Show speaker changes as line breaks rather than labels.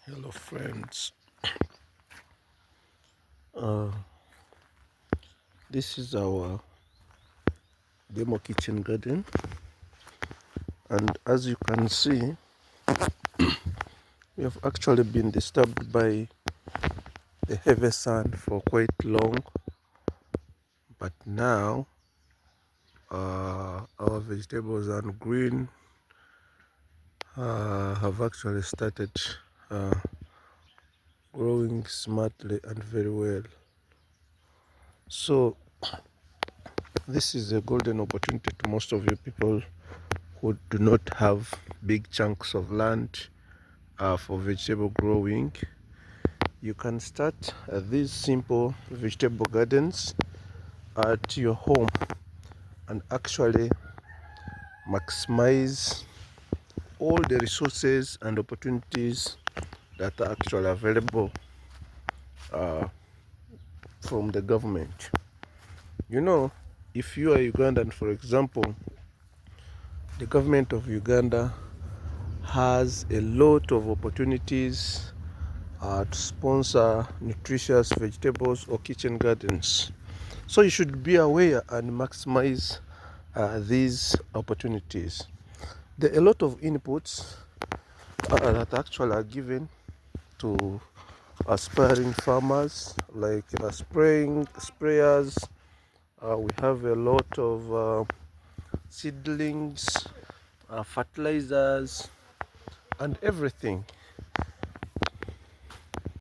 Hello friends, uh, this is our demo kitchen garden, and as you can see we have actually been disturbed by the heavy sun for quite long, but now our vegetables and green have actually started uh, growing smartly and very well. So this is a golden opportunity to most of you people who do not have big chunks of land for vegetable growing. You can start these simple vegetable gardens at your home and actually maximize all the resources and opportunities that are actually available uh, from the government. You know, if you are Ugandan, for example, the government of Uganda has a lot of opportunities to sponsor nutritious vegetables or kitchen gardens. So you should be aware and maximize these opportunities. There are a lot of inputs that actually are given to aspiring farmers, like sprayers. We have a lot of seedlings, fertilizers, and everything.